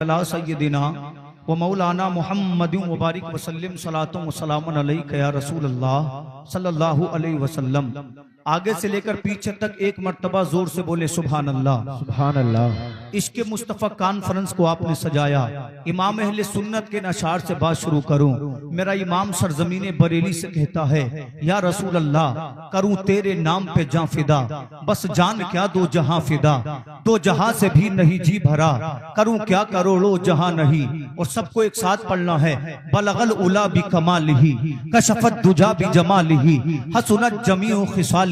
अला सय्यदिना व मौलाना मुहम्मदिन मुबारक वसल्लम सलातुम व सलामुन अलैका या रसूल अल्लाह सल्लल्लाहु अलैहि वसल्लम। आगे से लेकर पीछे तक एक मर्तबा जोर से बोले सुभान अल्लाह सुभान अल्लाह। इसके मुस्तफ़ा कॉन्फ्रेंस को आपने सजाया। इमाम अहले सुन्नत के नशार से बात शुरू करूं। मेरा इमाम सरजमीने बरेली से कहता है या रसूल अल्लाह करूं तेरे नाम पे जान फिदा, बस जान क्या दो जहां फिदा, दो जहां से भी नहीं जी भरा, करूं क्या करोड़ों जहां नहीं। और सबको एक साथ पढ़ना है। बलगल उला भी कमालिही कशफत दुजा भी जमालिही हसनत जमीउ खिसालिही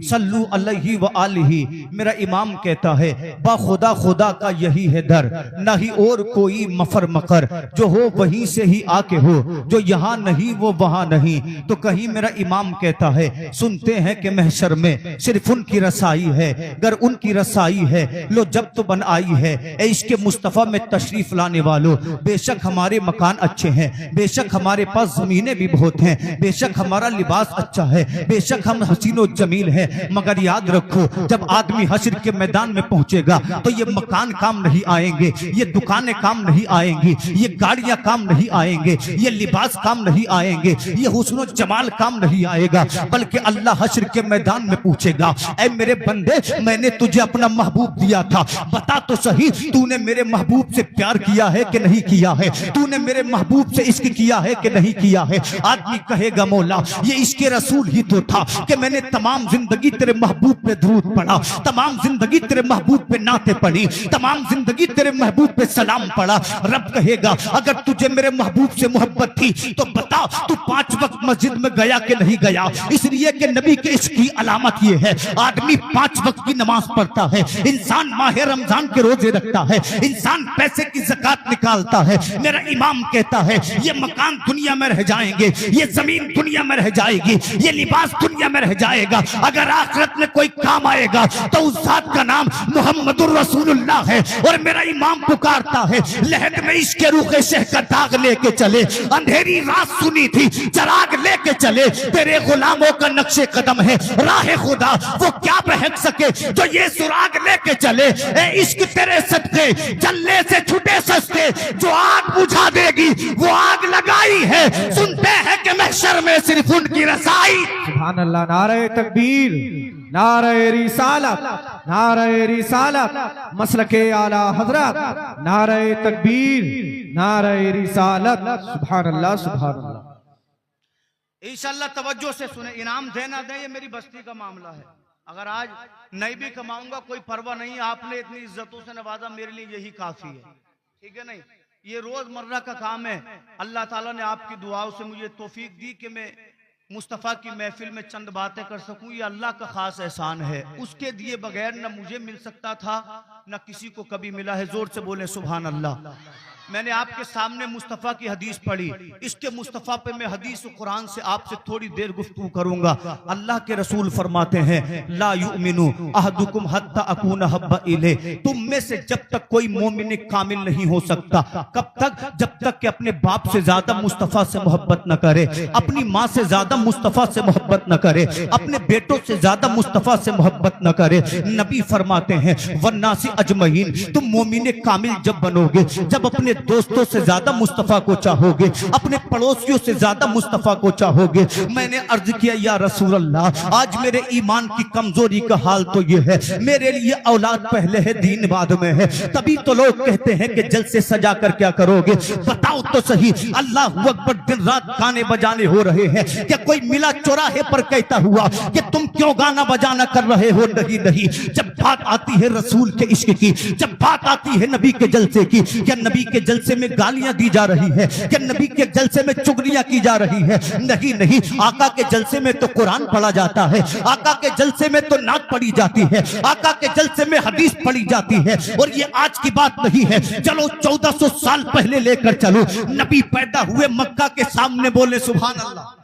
सल्लु अलैहि व आलिही। मेरा इमाम कहता है बा खुदा खुदा का यही है दर, नहीं और कोई मफर मकर, जो हो वहीं से ही आके हो, जो यहाँ नहीं वो वहां नहीं। तो कहीं मेरा इमाम कहता है सुनते हैं कि महशर में सिर्फ उनकी रसाई है, गर उनकी रसाई है लो जब तो बन आई है। इश्क मुस्तफ़ा में तशरीफ लाने वालों, बेशक हमारे मकान अच्छे हैं, बेशक हमारे पास जमीनें भी बहुत हैं, बेशक हमारा लिबास अच्छा है, बेशक हम हसीनो जमील है, मगर याद रखो जब आदमी हश्र के मैदान में पहुंचेगा तो ये मकान काम नहीं आएंगे, ये दुकानें काम नहीं आएंगी, ये गाड़ियां काम नहीं आएंगे, ये लिबास काम नहीं आएंगे, ये हुस्न जमाल काम नहीं आएगा, बल्कि अल्लाह हश्र के मैदान में पूछेगा ऐ मेरे बंदे मैंने तुझे अपना महबूब दिया था, बता तो सही तूने मेरे महबूब से प्यार किया है कि नहीं किया है, तूने मेरे महबूब से इश्क किया है कि नहीं किया है। आदमी कहेगा मौला ये इश्क रसूल ही तो था कि मैंने तमाम जिंदगी तेरे महबूब पे दरूद पढ़ा, तमाम जिंदगी तेरे महबूब पे नाते पढ़ी, तमाम जिंदगी तेरे महबूब पे सलाम पढ़ा। रब कहेगा अगर तुझे मेरे महबूब से मोहब्बत थी तो बता तू 5 वक्त मस्जिद में गया कि नहीं गया। इसलिए कि नबी के इश्क की अलामत ये है आदमी 5 वक्त की नमाज पढ़ता है, इंसान माह रमजान के रोजे रखता है, इंसान पैसे की ज़कात निकालता है। मेरा इमाम कहता है ये मकान दुनिया में रह जाएंगे, ये जमीन दुनिया में रह जाएगी, ये लिबास दुनिया में रह जाएगा, अगर आखिरत में कोई काम आएगा तो उस जात का नाम मुहम्मदुर रसूलुल्लाह है। और मेरा इमाम पुकारता है लहद में इश्क रूखे शह का दाग लेके चले, अंधेरी रात सुनी थी चराग लेके चले, तेरे गुलामों का नक्शे कदम है राह खुदा, वो क्या बहक सके जो ये सुराग लेके चले। ए इश्क तेरे सदके जलने से छुटे सस्ते, जो आग बुझा देगी वो आग लगाई है, सुनते हैं कि महशर में सिर्फ उनकी रसाई। सुभान अल्लाह। नारे तकबीर, नारे रिसालत, नारे रिसालत, मसलके आला हजरत, नारे तकबीर, नारे रिसालत। सुभान अल्लाह सुभान अल्लाह। इंशाअल्लाह तवज्जो से सुने, इनाम देना दे ये मेरी बस्ती का मामला है। अगर आज नहीं भी कमाऊंगा कोई परवाह नहीं, आपने इतनी इज्जतों से नवाजा मेरे लिए यही काफी है, ठीक है नहीं। ये रोजमर्रा का काम है। अल्लाह ताला ने आपकी दुआओं से मुझे तौफीक दी कि मैं मुस्तफ़ा की महफिल में चंद बातें कर सकूं, ये अल्लाह का खास एहसान है। उसके दिए बगैर न मुझे मिल सकता था न किसी को कभी मिला है। जोर से बोले सुभान अल्लाह। मैंने आपके सामने मुस्तफ़ा की हदीस पढ़ी, इसके मुस्तफ़ा पे मैं हदीस कुरान से आपसे थोड़ी देर गुफ्तगू करूंगा। अल्लाह के रसूल फरमाते हैं ला युमिनु अहदुकुम हत्ता अकून हब्बा इले, तुम में से जब तक कोई मोमिन कामिल नहीं हो सकता। कब तक? जब तक कि अपने बाप से ज्यादा मुस्तफ़ा से मोहब्बत न करे, अपनी माँ से ज्यादा मुस्तफ़ा से मोहब्बत न करे, अपने बेटों से ज्यादा मुस्तफ़ा से मोहब्बत न करे। नबी फरमाते हैं वन्नासी अजमईन, तुम मोमिन कामिल जब बनोगे जब अपने दोस्तों से ज्यादा मुस्तफ़ा को चाहोगे, अपने पड़ोसियों से ज्यादा मुस्तफ़ा को चाहोगे। मैंने अर्ज किया या रसूल अल्लाह आज मेरे ईमान की कमजोरी का हाल तो ये है, मेरे लिए औलाद पहले है दीन बाद में है। तभी तो लोग कहते हैं कि जलसे सजा कर क्या करोगे, बताओ तो सही। अल्लाह अकबर दिन रात गाने बजाने हो रहे हैं, क्या कोई मिला चौराहे पर कहता हुआ कि तुम क्यों गाना बजाना कर रहे हो? नहीं नहीं, जब बात आती है रसूल के इश्क की, जब बात आती है नबी के जलसे की, क्या नबी के जलसे में गालियां दी जा रही है, क्या नबी के जलसे में चुगलियां की जा रही है? नहीं नहीं, आका के जलसे में तो कुरान पढ़ा जाता है, आका के जलसे में तो नात पढ़ी जाती है, आका के जलसे में हदीस पढ़ी जाती है। और ये आज की बात नहीं है, चलो 1400 साल पहले लेकर चलो। नबी पैदा हुए मक्का के सामने, बोले सुभान अल्लाह।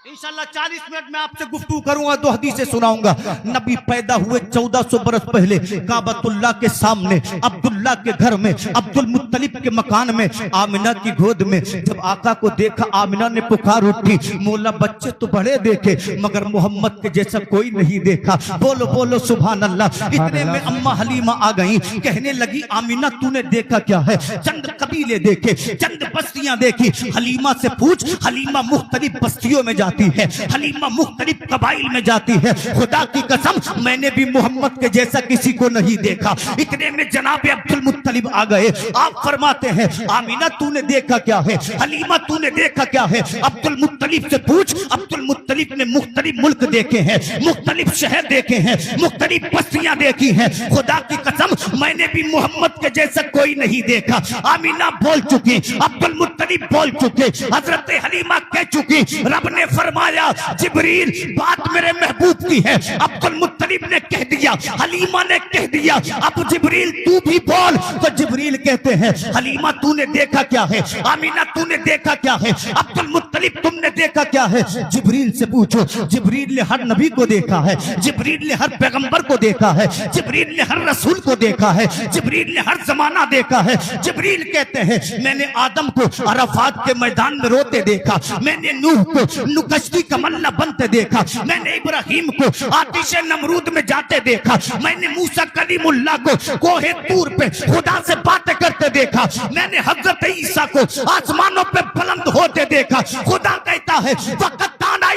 इंशाल्लाह 40 मिनट में आपसे गुफ्तगू करूंगा, 2 हदीसें सुनाऊंगा। नबी पैदा हुए 1400 बरस पहले काबतुल्लाह के सामने, अब्दुल्ला के घर में, अब्दुल मुत्तलिब के मकान में, आमिना की गोद में। जब आका को देखा आमिना ने पुकार उठी, मौला बच्चे तो बड़े देखे मगर मोहम्मद के जैसा कोई नहीं देखा। बोलो बोलो सुभान अल्लाह। इतने में अम्मा हलीमा आ गई, कहने लगी आमिना तूने देखा क्या है? चंद कबीले देखे, चंद बस्तियां देखी। हलीमा से पूछ, हलीमा मुख्तलिफ बस्तियों में जाती है, हलीमा मुख्तलिफ कबाइल में जाती है। खुदा की कसम मैंने भी मोहम्मद के जैसा किसी को नहीं देखा। इतने में जनाब अब्दुल मुत्तलिब आ गए। आप फरमाते हैं आमिना तूने देखा क्या है? हलीमा तूने देखा क्या है? अब्दुल मुत्तलिब से पूछ। अब्दुल मुत्तलिब ने मुख्तलिफ मुल्क देखे हैं, मुख्तलिफ शहर देखे हैं, मुख्तलिफ बस्तियां देखी हैं। खुदा की कसम मैंने भी मोहम्मद के जैसा कोई नहीं देखा। आमिना बोल चुकी, अब्दुल मुत्तलिब बोल चुके, हजरत हलीमा कह चुकी। रब ने फरमाया जिब्रील बात मेरे महबूब की है। अब्दुल मुत्तलिब ने कह दिया, हलीमा ने कह दिया, अब जिब्रील तू भी बोल। तो जिब्रील कहते हैं हलीमा तूने देखा क्या है? आमिना तूने देखा क्या है? अब्दुल मुत्तलिब तुमने देखा क्या है? जिब्रील से पूछो। जिब्रील ने हर नबी को देखा है, जिब्रील ने हर पैगंबर को देखा है, जिब्रील ने हर रसूल को देखा है, जिब्रील ने हर जमाना देखा है। जिब्रील कहते हैं मैंने आदम को अराफात के मैदान में रोते देखा, मैंने नूह को नुकश्ती का मल्ला बनते देखा, मैंने इब्राहिम को आतिश नमरूद में जाते देखा, मैंने मूसा कलीमुल्लाह को कोहे तूर पे खुदा से बातें करते देखा, मैंने हजरत ईसा को आसमानों पे बुलंद होते देखा। खुदा कहता है वक़्त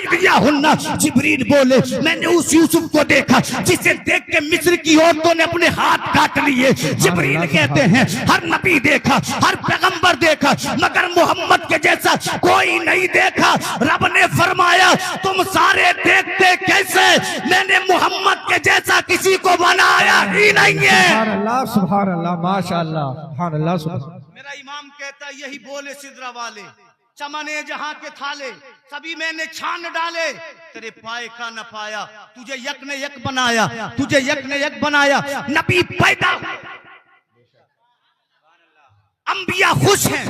दिया हुन्ना। जिब्रील बोले मैंने उस यूसुफ को देखा जिसे देख के मिस्र की औरतों ने अपने हाथ काट लिए। जिब्रील कहते हैं हर नबी देखा, हर पैगंबर देखा मगर मोहम्मद के जैसा कोई नहीं देखा। रब ने फरमाया तुम सारे देखते कैसे, मैंने मोहम्मद के जैसा किसी को बनाया ही नहीं है। सुभान अल्लाह, सुभान अल्लाह, माशाअल्लाह, सुभान अल्लाह, सुभान। मेरा इमाम कहता यही बोले सिदरा वाले, चमने जहां के थाले सभी मैंने छान डाले, तेरे पाए का न पाया, तुझे यक ने यक बनाया, तुझे यक ने यक बनाया। नबी पैदा, अंबिया खुश हैं,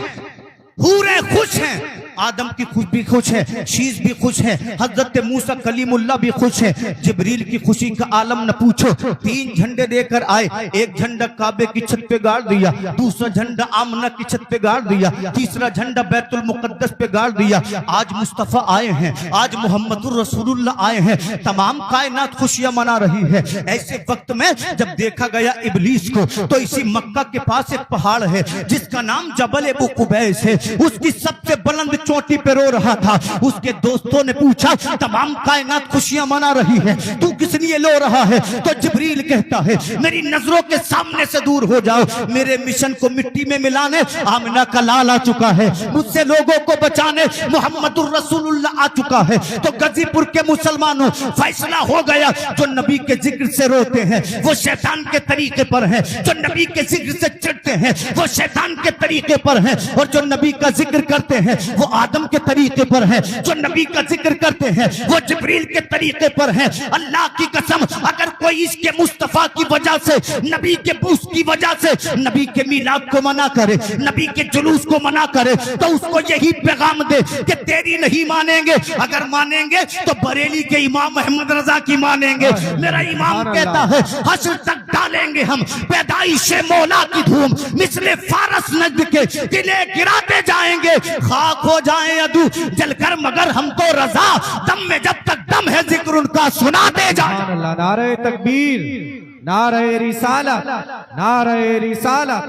हूरे खुश हैं, आदम की खुश भी खुश है, शीश भी खुश है, हजरत मूसा कलीमुल्लाह भी खुश है। जिब्रील की खुशी का आलम न पूछो। 3 झंडे देकर आए, एक झंडा काबे की छत पे गाड़ दिया, दूसरा झंडा आमना की छत पे गाड़ दिया, तीसरा झंडा बैतुल मुकद्दस पे गाड़ दिया। आज मुस्तफा आए हैं, आज मोहम्मदुर रसूलुल्लाह आए हैं, तमाम कायनात खुशियां मना रही है। ऐसे वक्त में जब देखा गया इब्लीस को, तो इसी मक्का के पास एक पहाड़ है जिसका नाम जबल अबू कुबैस है, उसकी सबसे बुलंद चोटी पे रो रहा था। उसके दोस्तों ने पूछा तमाम कायनात खुशियां मना रही है, तू किस लिए लो रहा है? तो जिब्रील कहता है मेरी नजरों के सामने से दूर हो जाओ, मेरे मिशन को मिट्टी में मिलाने आमिना का लाल आ चुका है, मुझसे लोगों को बचाने मोहम्मदुर रसूलुल्लाह आ चुका है। तो गाजीपुर के मुसलमानों फैसला हो गया, जो नबी के जिक्र से रोते हैं वो शैतान के तरीके पर है, जो नबी के जिक्र से चिढ़ते हैं वो शैतान के तरीके पर है, और जो नबी का जिक्र करते हैं वो आदम के तरीके पर है, जो नबी का जिक्र करते हैं वो जिब्रील के तरीके पर है। अल्लाह की कसम अगर कोई इसके मुस्तफा की वजह से, नबी के बूस की वजह से नबी के मिलाद को मना करे, नबी के जुलूस को मना करे, तो उसको यही पैगाम दे कि तेरी नहीं मानेंगे, अगर मानेंगे तो बरेली के इमाम अहमद रजा की मानेंगे। मेरा इमाम कहता है हश्र तक डालेंगे हम पैदाइश मौला की धूम, मिसले फारस नजद के किले गिराते जाएंगे, खाक हो जाए अदू जलकर मगर हम तो रजा, दम में जब तक दम है जिक्र उनका सुनाते जाए। नारे तकबीर, नारे रिसालत, नारे रिसालत,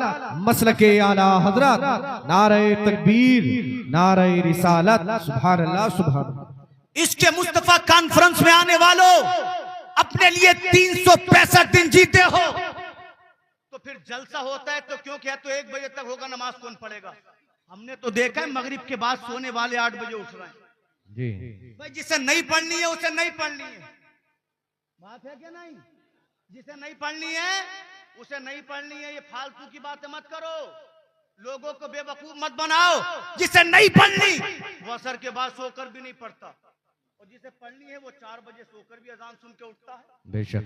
मसलके आला हजरत, नारे तकबीर, नारे रिसालत, सुभान अल्लाह, सुभान अल्लाह। इसके मुस्तफा कॉन्फ्रेंस में आने वालों अपने लिए 365 दिन जीते हो, तो फिर जलसा होता है तो क्यों? क्या तो 1 बजे तक होगा, नमाज कौन पढ़ेगा? हमने तो देखा है मगरिब के बाद सोने वाले 8 बजे उठ रहे हैं जी। भाई जिसे नहीं पढ़नी है उसे नहीं पढ़नी है, बात है क्या नहीं? जिसे नहीं पढ़नी है उसे नहीं पढ़नी है, ये फालतू की बातें मत करो, लोगों को बेवकूफ मत बनाओ। जिसे नहीं पढ़नी वो असर के बाद सोकर भी नहीं पढ़ता, और जिसे पढ़नी है वो 4 बजे सोकर भी अजान सुन के उठता है। बेशक।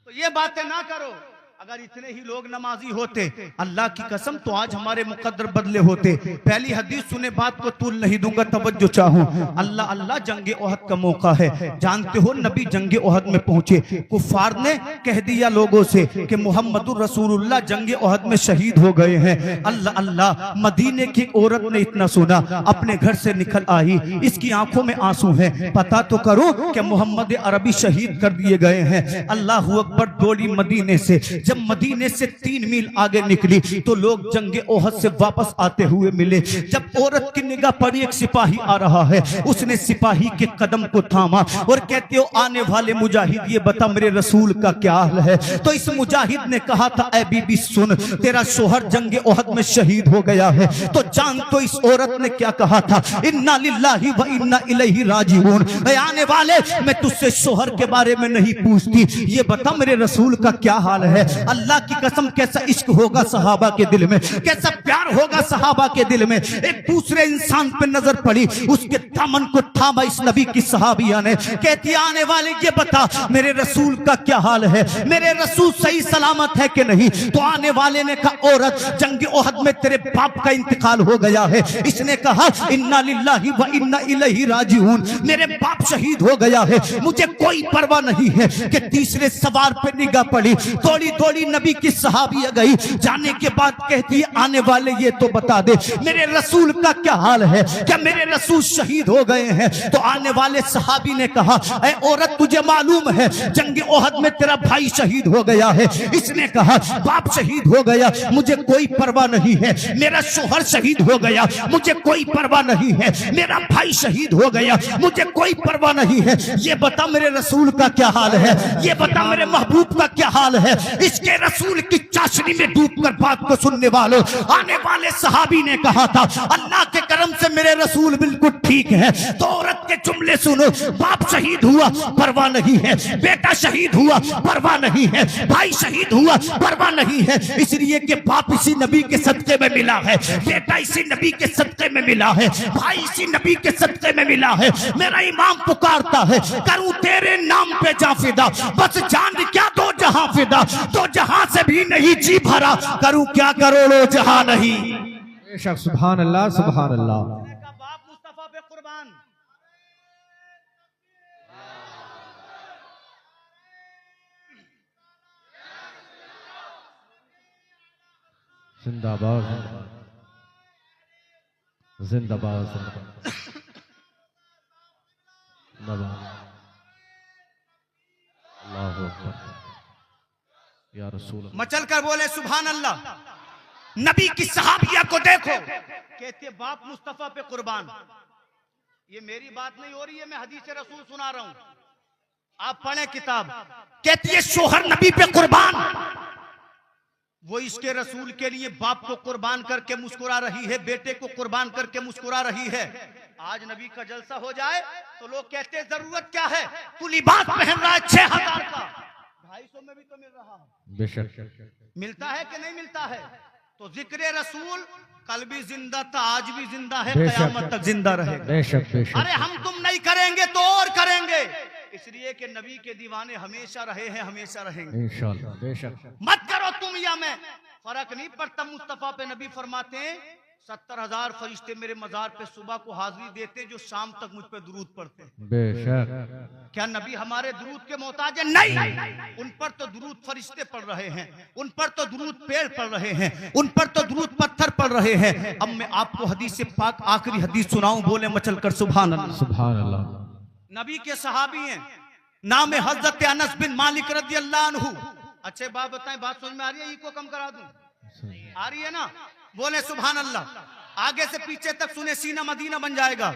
तो ये बातें ना करो। अगर इतने ही लोग नमाजी होते अल्लाह की कसम तो आज हमारे मुकद्दर बदले होते। पहली हदीस सुने बात को तूल नहीं दूंगा, तवज्जो चाहूं। अल्लाह अल्लाह जंगे ओहद का मौका है, जानते हो नबी जंगे ओहद में पहुंचे। कुफार ने कह दिया लोगों से कि मोहम्मदुर रसूलुल्लाह जंगे ओहद में शहीद हो गए हैं। अल्लाह अल्लाह, मदीने की औरत ने इतना सुना, अपने घर से निकल आई, इसकी आंखों में आंसू हैं। पता तो करो कि मोहम्मद अरबी शहीद कर दिए गए हैं। अल्लाह अकबर, दौड़ी मदीने से। जब मदीने से 3 मील आगे निकली तो लोग जंगे ओहद से वापस आते हुए मिले। जब औरत की निगाह पड़ी, एक सिपाही आ रहा है, उसने सिपाही के कदम को थामा और कहते हो आने वाले मुजाहिद, ये बता मेरे रसूल का क्या हाल है। तो इस मुजाहिद ने कहा था, ऐ बीबी सुन, तेरा शोहर जंगे ओहद में शहीद हो गया है। तो जान तो इस औरत ने क्या कहा था, इन्ना लिल्लाहि व इन्ना इलैहि राजिऊन। आने वाले, मैं तुझसे शोहर के बारे में नहीं पूछती, ये बता मेरे रसूल का क्या हाल है। अल्लाह की कसम, कैसा इश्क होगा सहाबा के दिल में, कैसा प्यार होगा सहाबा के दिल में। एक दूसरे इंसान पे नजर पड़ी, उसके दामन को थामा इस नबी की सहाबिया ने। कहती आने वाले, ये बता मेरे रसूल का क्या हाल है, मेरे रसूल सही सलामत है कि नहीं। तो आने वाले ने कहा, औरत जंग ओहद में तेरे बाप का इंतकाल हो गया है। इसने कहा, इन्ना लिल्लाहि व इन्ना इलैहि राजिऊन, मेरे बाप शहीद हो गया है, मुझे कोई परवाह नहीं है। कि तीसरे सवार पे निगाह पड़ी, थोड़ी थोड़ी नबी की सहाबिया गई, जाने के बाद कहती है, आने वाले ये तो बता दे मेरे रसूल का क्या हाल है, क्या मेरे रसूल शहीद हो गए हैं। तो आने वाले सहाबी ने कहा, ऐ औरत तुझे मालूम है जंग ओहद में तेरा भाई शहीद हो गया है। इसने कहा, बाप शहीद हो गया, मुझे कोई परवाह नहीं है। मेरा शोहर शहीद हो गया, मुझे कोई परवाह नहीं है। मेरा भाई शहीद हो गया, मुझे कोई परवाह नहीं है। ये बता मेरे रसूल का क्या हाल है, ये बता मेरे महबूब का क्या हाल है। इसके रसूल की चाशनी में डूबकर बात को सुनने वालों, आने वाले सहाबी ने कहा था, अल्लाह के करम से मेरे रसूल बिल्कुल ठीक है। तो औरत के जुमले सुनो, बाप शहीद हुआ परवाह नहीं है, बेटा शहीद हुआ परवाह नहीं है, भाई शहीद हुआ परवाह नहीं है। इसलिए कि बाप इसी नबी के सदके में मिला है, बेटा इसी नबी के सदके में मिला है, भाई इसी नबी के सदके में मिला है। मेरा इमाम पुकारता है, करूं तेरे नाम पे जा फिदा, बस जान क्या दो जहां फिदा, तो जहां से भी नहीं जी भरा, करूं क्या करोड़ों जहां नहीं। बेशक, सुभान अल्लाह, सुभान अल्लाह। बाप मुस्तफा पे कुर्बान। जिंदाबाद जिंदाबाद जिंदाबाद। अल्लाहु अकबर, या रसूल। मचल कर बोले सुभान अल्लाह। नबी की सहाबिया को देखो, कहते बाप मुस्तफा पे कुर्बान। ये मेरी बात नहीं हो रही है, मैं हदीस रसूल सुना रहा हूं, आप पढ़े किताब। कहती है शोहर नबी पे कुर्बान, वो इसके रसूल के लिए बाप को कुर्बान करके मुस्कुरा रही है, बेटे को कुर्बान करके मुस्कुरा रही है। आज नबी का जलसा हो जाए तो लोग कहते हैं जरूरत क्या है, तू लिबास पहन रहा है 6000 का, 250 में भी तो मिल रहा है। बेशक, मिलता है कि नहीं मिलता है। तो जिक्र रसूल कल भी जिंदा था, आज भी जिंदा है, बेशक, कयामत तक जिंदा रहेगा। बेशक बेशक। अरे हम तुम नहीं करेंगे तो और करेंगे, इसलिए कि नबी के दीवाने हमेशा रहे हैं, हमेशा रहेंगे इंशाअल्लाह। बेशक, मत करो तुम या मैं, फर्क नहीं पड़ता। मुस्तफा पे नबी फरमाते हैं 70,000 फरिश्ते मेरे मजार पे सुबह को हाजिरी देते, जो शाम तक मुझ पे दुरूद पढ़ते हैं। बेशक। क्या नबी हमारे दुरूद के मोहताज है? नहीं, उन पर तो दुरूद फरिश्ते पढ़ रहे हैं, उन पर तो दुरूद पेड़ पढ़ रहे हैं, उन पर तो दुरूद पत्थर पढ़ रहे हैं। अब मैं आपको हदीस पाक आखिरी हदीस सुनाऊं, बोले मचल कर सुभान अल्लाह। सुभान अल्लाह। नबी के सहाबी हैं, नाम है हजरत अनस बिन मालिक रज़ियल्लाहु अन्हु। अच्छे बात बताएं, बात समझ में आ रही है? इको कम करा दूं, आ रही है ना? बोले सुभान अल्लाह। आगे से पीछे तक सुने, सीना मदीना बन जाएगा।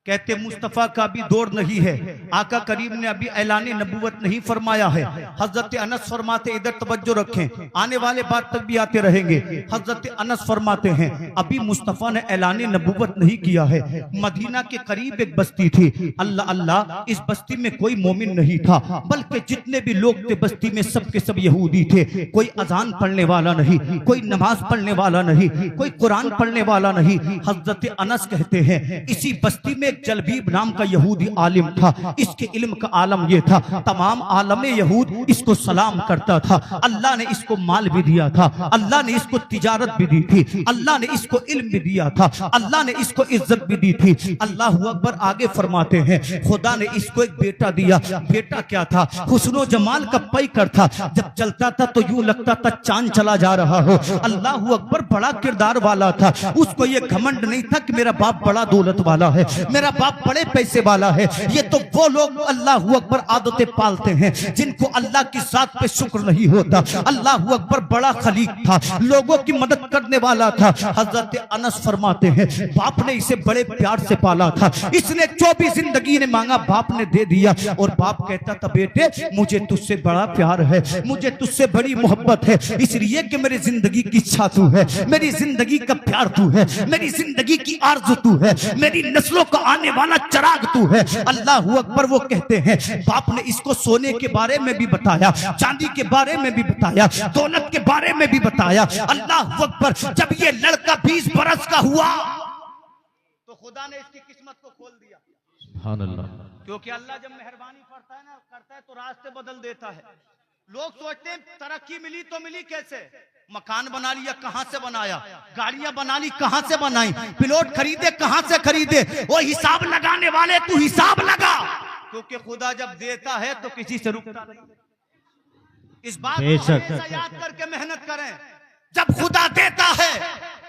कहते मुस्तफ़ा का भी दौर नहीं है, आका करीम ने अभी ऐलान नबूवत नहीं फरमाया है। हजरत अनस फरमाते, इधर तवज्जो रखें, आने वाले बात तक भी आते रहेंगे। हजरत अनस फरमाते हैं, अभी मुस्तफ़ा ने ऐलान नबूवत नहीं किया है। मदीना के करीब एक बस्ती थी, अल्लाह अल्लाह, इस बस्ती में कोई मोमिन नहीं था, बल्कि जितने भी लोग थे बस्ती में सब के सब यहूदी थे। कोई अजान पढ़ने वाला नहीं, कोई नमाज पढ़ने वाला नहीं, कोई कुरान पढ़ने वाला नहीं। हजरत अनस कहते हैं, इसी बस्ती में एक जलबीब नाम का यहूदी आलिम था। इसके इल्म का आलम ये था, तमाम आलम यहूद इसको सलाम करता था। अल्लाह ने इसको माल भी दिया था, अल्लाह ने इसको तिजारत भी दी थी, अल्लाह ने इसको इल्म भी दिया था, अल्लाह ने इसको इज्जत भी दी थी। अल्लाह अकबर आगे फरमाते हैं, खुदा ने इसको एक बेटा दिया। बेटा क्या था? हुस्नो जमाल का पैकर था। जब चलता था तो यूं लगता था चांद चला जा रहा हो। अल्लाह अकबर बड़ा किरदार वाला था। उसको ये घमंड नहीं था कि मेरा बाप बड़ा दौलत वाला है, मेरा बाप बड़े पैसे वाला है। ये तो वो लोग अल्लाह अकबर आदतें पालते हैं जिनको अल्लाह की जात पे शुक्र नहीं होता। अल्लाह अकबर बड़ा खलीक था, लोगों की मदद करने वाला था। हजरत अनस फरमाते हैं, बाप ने इसे बड़े प्यार से पाला था। इसने जो भी जिंदगी ने मांगा बाप ने दे दिया। और बाप कहता था, बेटे मुझे तुझसे बड़ा प्यार है, मुझे तुझसे बड़ी मोहब्बत है, इसलिए कि मेरी जिंदगी की इच्छा तू है, मेरी जिंदगी का प्यार तू है, मेरी जिंदगी की आरज़ू तू है, मेरी नस्लों का आने वाला चिराग तू है। अल्लाह अकबर। वो कहते हैं, बाप ने इसको सोने के बारे में भी बताया, चांदी के बारे में भी बताया, दौलत के बारे में भी बताया। अल्लाह अकबर। जब ये लड़का 20 बरस का हुआ तो खुदा ने इसकी किस्मत को खोल दिया। सुभान अल्लाह। क्योंकि अल्लाह जब मेहरबानी करता है तो रास्ते बदल देता है। लोग सोचते हैं तरक्की मिली तो मिली कैसे? मकान बना लिया, कहां से बनाया? गाड़ियां बना ली, कहां से बनाई? प्लॉट खरीदे, कहां से खरीदे? वो हिसाब लगाने वाले तू हिसाब लगा, क्योंकि खुदा जब देता है तो किसी से रुकता नहीं। इस बात को हमेशा याद करके मेहनत करें। जब खुदा देता है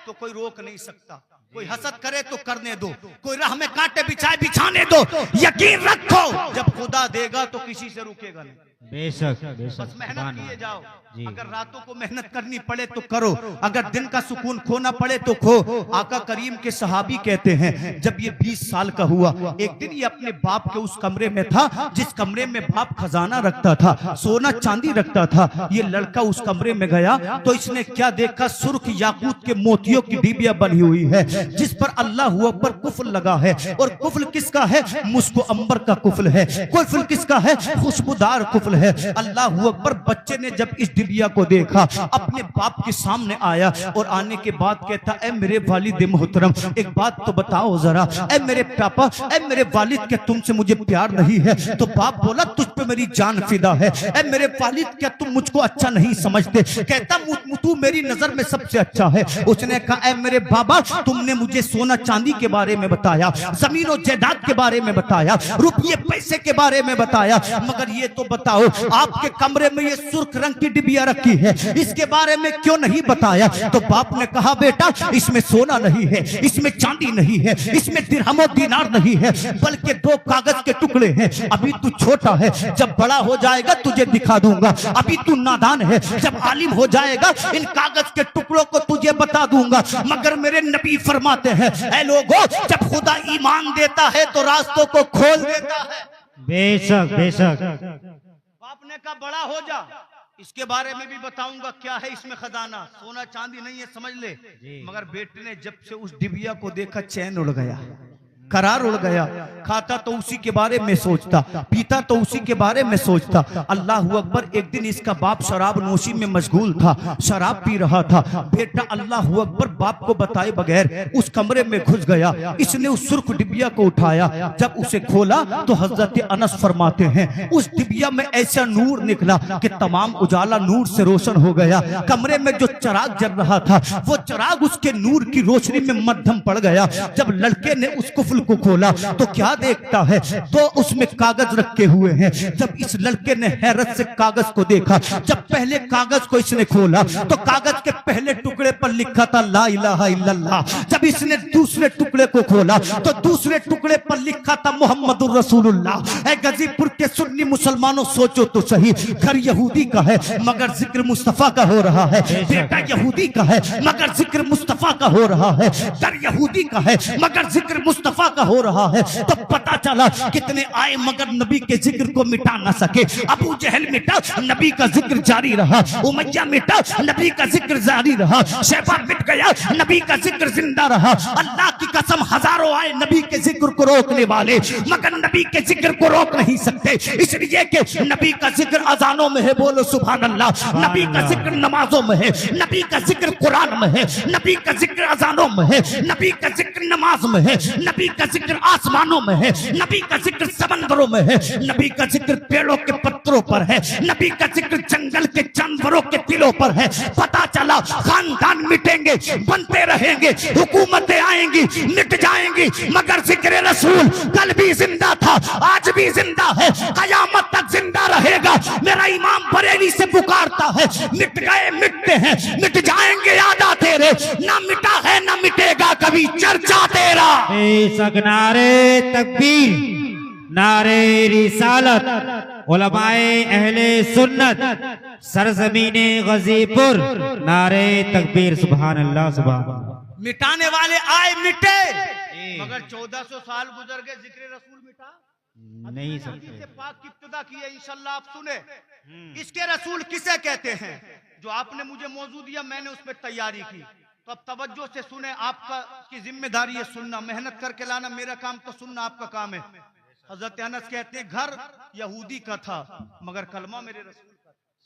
तो कोई रोक नहीं सकता। कोई हसद करे तो करने दो, कोई राह में कांटे बिछाए बिछाने दो। यकीन रखो जब खुदा देगा तो किसी से रुकेगा नहीं। बेशक बेशक। बस मेहनत किए जाओ। अगर रातों को मेहनत करनी पड़े तो करो, अगर दिन का सुकून खोना पड़े तो खो। आका करीम के सहाबी कहते हैं, जब ये 20 साल का हुआ, एक दिन ये अपने बाप के उस कमरे में था जिस कमरे में बाप खजाना रखता था, सोना चांदी रखता था। ये लड़का उस कमरे में गया तो इसने क्या देखा? सुर्ख याकूत के मोतियों की डिबिया बनी हुई है जिस पर अल्लाह पर कुफल लगा है। और कुफल किसका है? मुस्को अंबर का कुफल है। कुफल किसका है? खुशबूदार कुफल है। अल्लाह अकबर। बच्चे ने जब इस डिबिया को देखा, अपने बाप के सामने आया और आने के बाद कहता, ए मेरे वालिद मोहतरम, एक बात तो बताओ जरा, ए मेरे पापा, ए मेरे वालिद, क्या तुमसे मुझे प्यार नहीं है? तो बाप बोला, तुझ पे मेरी जान फिदा है। ए मेरे वालिद, क्या तुम मुझको अच्छा नहीं समझते? कहता, तू मेरी नजर में सबसे अच्छा है। उसने कहा, ए मेरे बाबा, तुमने मुझे सोना चांदी के बारे में बताया, जमीन और जायदाद के बारे में बताया, रुपये पैसे के बारे में बताया, मगर ये तो बताओ आपके कमरे में ये सुर्ख रंग की डिबिया रखी है, इसके बारे में क्यों नहीं बताया? तो बाप ने कहा, बेटा इसमें सोना नहीं है, इसमें चांदी नहीं है, इसमें दिरहम और दीनार नहीं है, बल्कि 2 कागज के टुकड़े हैं। अभी तू छोटा है, जब बड़ा हो जाएगा तुझे दिखा दूंगा। अभी तू नादान है, जब आलिम हो जाएगा इन कागज के टुकड़ों को तुझे बता दूंगा। मगर मेरे नबी फरमाते हैं, ऐ लोगों, जब खुदा ईमान देता है तो रास्तों को खोल देता है। बेशक बेशक। बाप ने कहा, बड़ा हो जा, इसके बारे में भी बताऊंगा क्या है इसमें खजाना। सोना चांदी नहीं है, समझ ले। मगर बेटे ने जब से उस डिबिया को देखा, चैन उड़ गया, करार उड़ गया। खाता तो उसी के बारे में सोचता, पीता तो उसी के बारे में सोचता। अल्लाह अकबर। एक दिन इसका बाप शराब नोशी में मशगूल था, शराब पी रहा था। बेटा अल्लाह अकबर बाप को बताए बगैर उस कमरे में घुस गया। इसने उस सुर्ख डिबिया को उठाया, जब उसे खोला तो हजरत अनस फरमाते हैं, उस डिबिया में ऐसा नूर निकला कि तमाम उजाला नूर से रोशन हो गया। कमरे में जो चिराग जल रहा था वो चिराग उसके नूर की रोशनी में मध्यम पड़ गया। जब लड़के ने उस कुफल को खोला तो क्या देखता है? तो उसमें कागज रखे हुए हैं। जब इस लड़के ने हैरत से कागज को देखा, जब पहले कागज को इसने खोला तो कागज के पहले टुकड़े पर लिखा था ला इलाहा इल्लल्लाह। जब इसने दूसरे टुकड़े को खोला तो दूसरे टुकड़े पर लिखा था मोहम्मदुर रसूलुल्लाह। ऐ गाजीपुर के सुन्नी मुसलमानों, सोचो तो सही, घर यहूदी का है मगर जिक्र मुस्तफा का हो रहा है। बेटा यहूदी का है मगर जिक्र मुस्तफा का हो रहा है। घर यहूदी का है मगर जिक्र मुस्तफा का हो रहा है। तो पता चला कितने आए मगर नबी के जिक्र को मिटा ना सके। अबू जहल मिटा, नबी का जिक्र जारी रहा। उमैया मिटा, नबी का जिक्र जारी रहा। शैबा मिट गया, नबी का जिक्र जिंदा रहा। अल्लाह की कसम, हजारों आए नबी के जिक्र को रोकने वाले, मगर नबी के जिक्र को रोक नहीं सकते, इसलिए कि नबी का जिक्र अजानों में है, बोलो सुभान अल्लाह। नबी का जिक्र नमाजों में है, नबी का जिक्र कुरान में है, नबी का जिक्र अजानों में है, नबी का जिक्र नमाज में है, नबी का जिक्र आसमानों में है, नबी का जिक्र समंदरों में है, नबी का जिक्र पेड़ों के पत्तों पर है, नबी का जिक्र जंगल के जानवरों के दिलों पर है। पता चला खानदान मिटेंगे, बनते रहेंगे, हुकूमतें आएंगी, मिट जाएंगी, मगर जिक्र रसूल कल भी जिंदा था, आज भी जिंदा है, कयामत तक जिंदा रहेगा। मेरा इमाम बरेली से पुकारता है, मिट गए मिटते हैं, मिट जाएंगे यादा तेरे, ना मिटा है ना मिटेगा कभी चर्चा तेरा। नारे तकबीर, नारे रिसालत, उलमाए अहले सुन्नत, सरजमीने गजीपुर, नारे तकबीर, सुभान अल्लाह सुभान अल्लाह। मिटाने वाले आए मिटे, मगर 1400 साल गुजर गए, जिक्र रसूल मिटा नहीं सकते। से पाक की इब्तिदा की है, इंशाल्लाह आप सुने। इसके रसूल किसे कहते हैं? जो आपने मुझे मौजू दिया, मैंने उस पर तैयारी की, तो अब तवज्जो से सुने। आपका की जिम्मेदारी है सुनना, मेहनत करके लाना, मेरा काम तो सुनना, आपका काम है। हजरत अनस कहते हैं घर यहूदी का था मगर कलमा मेरे रसूल,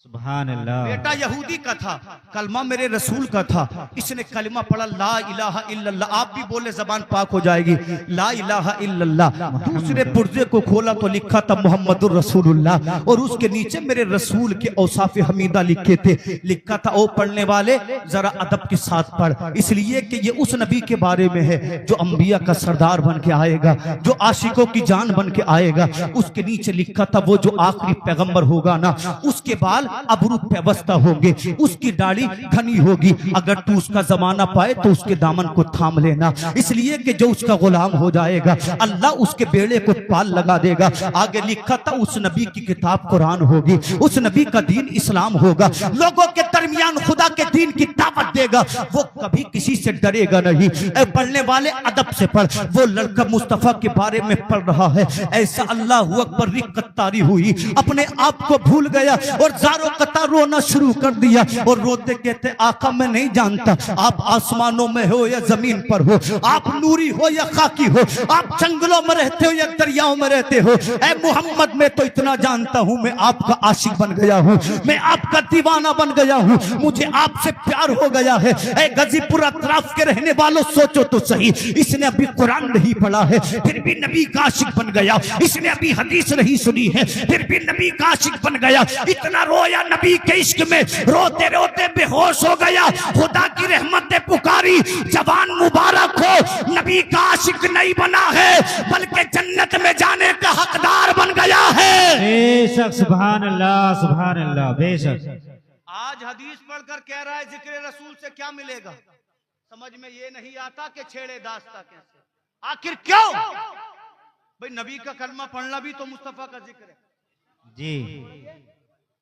सुभान अल्लाह। बेटा यहूदी का था, कलमा मेरे रसूल का था। इसने कलमा पढ़ा ला इलाहा इल्लल्लाह। आप भी बोले जबान पाक हो जाएगी, ला इलाहा इल्लल्लाह। दूसरे पुर्जे को खोला तो लिखा था मोहम्मदुर रसूलुल्लाह, और उसके नीचे मेरे रसूल के औसाफ हमीदा लिखे थे। लिखा था, ओ पढ़ने वाले जरा अदब के साथ पढ़, इसलिए कि ये उस नबी के बारे में है जो अंबिया का सरदार बन के आएगा, जो आशिकों की जान बन के आएगा। उसके नीचे लिखा था, वो जो आखिरी पैगंबर होगा ना, उसके बाल अबरू पेवस्ता होंगे, उसकी दाढ़ी घनी होगी। अगर तू उसका जमाना पाए तो उसके दामन को थाम लेना, इसलिए कि जो उसका गुलाम हो जाएगा अल्लाह उसके बेड़े को पाल लगा देगा। आगे लिखा था, उस नबी की किताब कुरान होगी, उस नबी का दीन इस्लाम होगा, लोगों के दरमियान खुदा के दीन की दावत देगा, वो कभी किसी से डरेगा नहीं। पढ़ने वाले अदब से पढ़। वो लड़का मुस्तफा के बारे में पढ़ रहा है, ऐसा अल्लाह अकबर रिक्कत तारी हुई, अपने आप को भूल गया और जारो कतार रोना शुरू कर दिया। और रोते कहते, आका मैं नहीं जानता आप आसमानों में हो या जमीन पर हो, आप नूरी हो या खाकी हो, आप जंगलों में रहते हो या दरियाओं में रहते हो। ऐ मोहम्मद मैं तो इतना जानता हूँ, मैं आपका आशिक बन गया हूँ, मैं आपका दीवाना बन गया हूँ, मुझे आपसे प्यार हो गया है। ऐ गाजीपुर अतराफ के रहने वालों सोचो तो सही, इसने अभी कुरान नहीं पढ़ा है फिर भी नबी का आशिक बन गया, इसने अभी हदीस नहीं सुनी है फिर भी नबी का आशिक बन गया। इतना रोया नबी के इश्क में, रोते रोते बेहोश हो गया। खुदा की रहमत ने पुकारी, जवान मुबारक हो, नबी का आशिक नहीं बना है बल्कि जन्नत में जाने का हकदार बन गया है। बेशक, सुभान अल्लाह सुभान अल्लाह। बेशक आज हदीस पढ़कर कह रहा है जिक्र रसूल से क्या मिलेगा, समझ में ये नहीं आता कि छेड़े दास्ता कैसे, आखिर क्यों? भाई नबी का कलमा पढ़ना भी तो मुस्तफा का जिक्र है जी,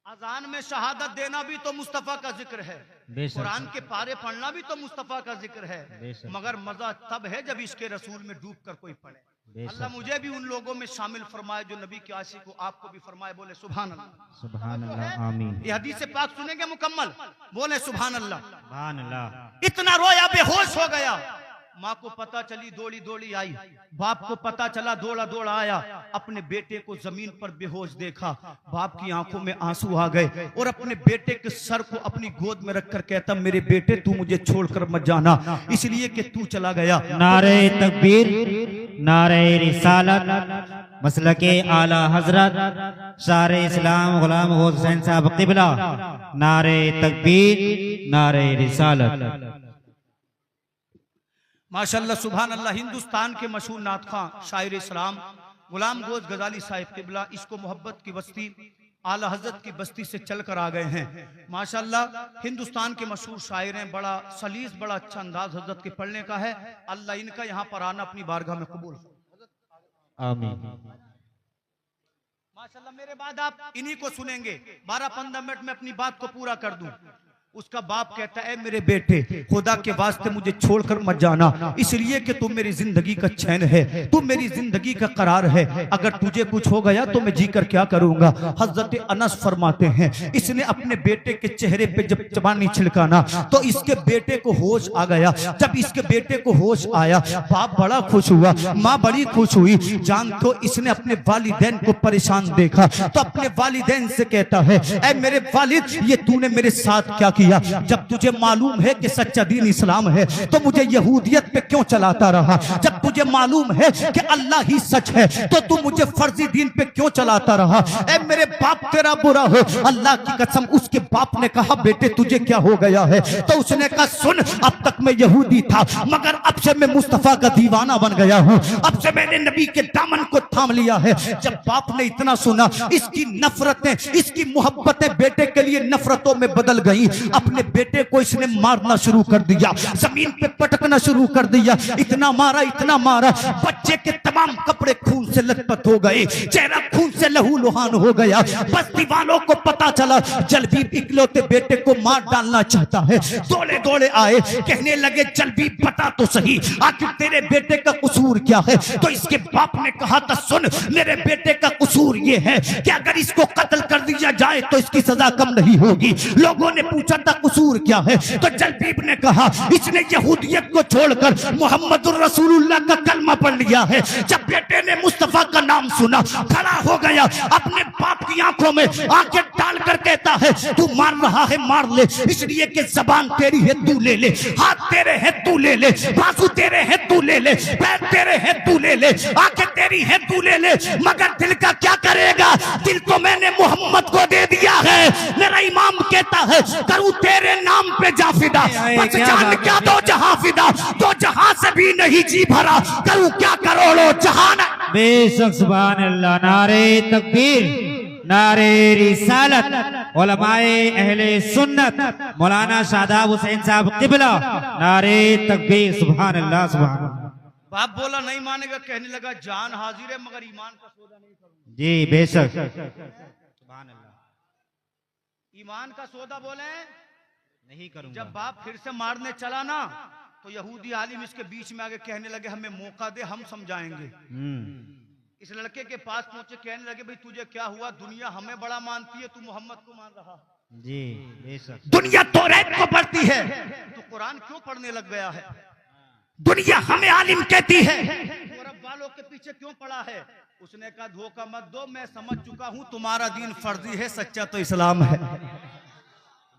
अजान में शहादत देना भी तो मुस्तफा का जिक्र है, कुरान के पारे पढ़ना भी तो मुस्तफा का जिक्र है। मगर मजा तब है जब इसके रसूल में डूब कर कोई पढ़े। अल्लाह मुझे भी उन लोगों में शामिल फरमाए जो नबी के आशिक को, आपको भी फरमाए। बोले सुभान अल्लाह सुभान अल्लाह आमीन। ये हदीस से पाक सुनेंगे मुकम्मल, बोले सुभान अल्लाह सुभान अल्लाह। इतना रोया बेहोश हो गया। माँ को पता चली, दौड़ी दौड़ी आई, बाप को पता चला, दौड़ा दौड़ा आया, अपने बेटे को जमीन पर बेहोश देखा। बाप की आंखों में आंसू आ गए और अपने बेटे के सर को अपनी गोद में रखकर कहता, मेरे बेटे तू मुझे छोड़कर मत जाना, इसलिए कि तू चला गया। नारे तकबीर, नारे रिसालत, मसलके आला हजरत शारे इस्लाम गुलाम गौस हुसैन साहब क़िबला, नारे तकबीर, नारे रिसालत। माशाअल्लाह सुभान अल्लाह। हिंदुस्तान के मशहूर नात खां शायर इस्लाम गुलाम गोश गजाली साहिब क़िबला इसको मोहब्बत की बस्ती आला हजरत की बस्ती से चलकर आ गए हैं। माशाअल्लाह हिंदुस्तान के मशहूर शायर हैं, बड़ा सलीस, बड़ा अच्छा अंदाज हजरत के पढ़ने का है। अल्लाह इनका यहाँ पर आना अपनी बारगाह में कबूल आमीन। माशाअल्लाह मेरे बाद आप इन्हीं को सुनेंगे। 12-15 मिनट में अपनी बात को पूरा कर दूं। उसका बाप कहता है, मेरे बेटे खुदा के वास्ते मुझे छोड़कर मत जाना, इसलिए कि तू मेरी जिंदगी का चैन है, तू मेरी जिंदगी का करार है, अगर तुझे कुछ हो गया तो मैं जीकर क्या करूंगा। हजरत अनस फरमाते हैं, इसने अपने बेटे के चेहरे पे जब जबानी छिड़काना तो इसके बेटे को होश आ गया। जब इसके बेटे को होश आया, बाप बड़ा खुश हुआ, माँ बड़ी खुश हुई। जान तो इसने अपने वालिदैन को परेशान देखा तो अपने वालिदैन से कहता है, ऐ मेरे वालिद, ये तूने मेरे साथ क्या किया? किया, जब तुझे मालूम है कि सच्चा दीन इस्लाम है तो मुझे यहूदियत पे क्यों चलाता रहा? जब तुझे मालूम है कि अल्लाह ही सच है तो तू मुझे फर्जी दीन पे क्यों चलाता रहा? ए मेरे बाप तेरा बुरा हो। अल्लाह की कसम, उसके बाप ने कहा बेटे तुझे क्या हो गया है? तो उसने कहा सुन, अब तक मैं यहूदी था मगर अब से मैं मुस्तफा का दीवाना बन गया हूँ, अब से मैंने नबी के दामन को थाम लिया है। जब बाप ने इतना सुना, इसकी नफरतें, इसकी मोहब्बतें बेटे के लिए नफरतों में बदल गई। अपने बेटे को इसने मारना शुरू कर दिया, जमीन पे पटकना शुरू कर दिया, इतना मारा बच्चे के तमाम कपड़े खून से लथपथ हो गए, चेहरा खून से लहूलुहान हो गया। बस दीवानों को पता चला जलबीब इकलौते बेटे को मार डालना चाहता है। दौड़े दौड़े आए, कहने लगे जलबीब बता तो सही आखिर तेरे बेटे का कसूर क्या है? तो इसके बाप ने कहा था सुन, मेरे बेटे का कसूर ये है कि अगर इसको कत्ल कर दिया जाए तो इसकी सजा कम नहीं होगी। लोगों ने पूछा था कसूर क्या है? तो जलबीब ने कहा इसने यहूदियत को छोड़कर मोहम्मदुर रसूलुल्लाह का कलमा पढ़ लिया है। जब बेटे ने मुस्तफा का नाम सुना, खड़ा हो गया, अपने बाप की आंखों में आंखें डालकर कहता है तू मार रहा है मार ले, इसलिए कि जबान तेरी है तू ले ले, हाथ तेरे है तू ले ले, बाजू तेरे है तू ले ले, पैर तेरे है तू ले ले, आंखें तेरी है तू ले ले, मगर दिल का क्या करेगा? दिल तो मैंने मोहम्मद को दे दिया है। मेरा इमाम कहता है करूं तेरे नाम पे जा फिदा, बस जान क्या दो जहां फिदा, दो जहां से भी नहीं जी भरा, करूं क्या करोड़ों जहान। बेशक सुभान अल्लाह। नारे तकबीर, नारे रिसालत, उलमाए अहले सुन्नत, मौलाना शादाब हुसैन साहब किबला, नारे तकबीर, सुभान अल्लाह सुभान अल्लाह। बाप बोला नहीं मानेगा, कहने लगा जान हाजिर है मगर ईमान का सौदा नहीं करूंगा। जी बेशक सुभान अल्लाह। ईमान का सौदा बोले नहीं करूंगा। जब बाप फिर से मारने चला ना तो यहूदी आलिम इसके बीच में आगे कहने लगे हमें मौका दे, हम समझाएंगे। इस लड़के के पास पहुंचे, कहने लगे भाई तुझे क्या हुआ? दुनिया हमें बड़ा मानती है, तू मोहम्मद को मान रहा। जी बेशक। दुनिया तौरात को पढ़ती है, तू कुरान क्यों पढ़ने लग गया है? दुनिया हमें आलिम कहती है, अरब वालों के पीछे क्यों पड़ा है? उसने कहा धोखा मत दो, मैं समझ चुका हूं तुम्हारा दीन फर्जी है, सच्चा तो इस्लाम है।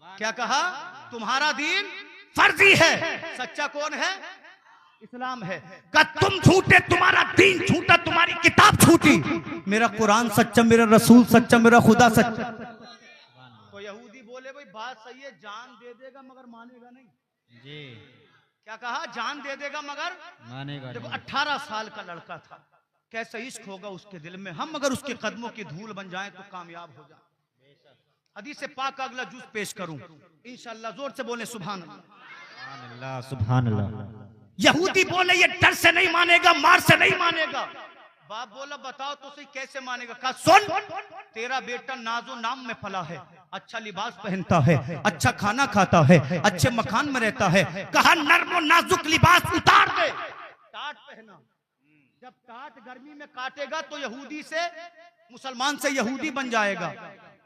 क्या कहा? तुम्हारा दीन फर्जी है, सच्चा कौन है? इस्लाम है। का तुम झूठे, तुम्हारा दीन झूठा, तुम्हारी किताब झूठी, मेरा कुरान सच्चा, मेरा रसूल सच्चा, मेरा खुदा सच्चा। तो यहूदी बोले भाई बात सही है, जान दे देगा मगर मानेगा नहीं। जी क्या कहा? जान दे देगा मगर मानेगा। देखो 18 साल का लड़का था, कैसा इश्क होगा उसके दिल में। हम अगर उसके कदमों की धूल बन जाएं तो कामयाब हो जाए। हदीस से पाक का अगला जुज पेश करूं इंशाअल्लाह। जोर से बोले सुभान अल्लाह, सुभान अल्लाह। यहूदी बोले ये डर से नहीं मानेगा, मार से नहीं मानेगा। बाप बोला बताओ तो सही कैसे मानेगा? कहा सुन, तेरा बेटा नाजो नाम में फला है, अच्छा लिबास पहनता है, अच्छा खाना खाता है, अच्छे मकान में रहता है। कहा नर्म नाजुक लिबास उतार दे, टाट पहना। जब टाट गर्मी में काटेगा तो यहूदी से, मुसलमान से यहूदी बन जाएगा।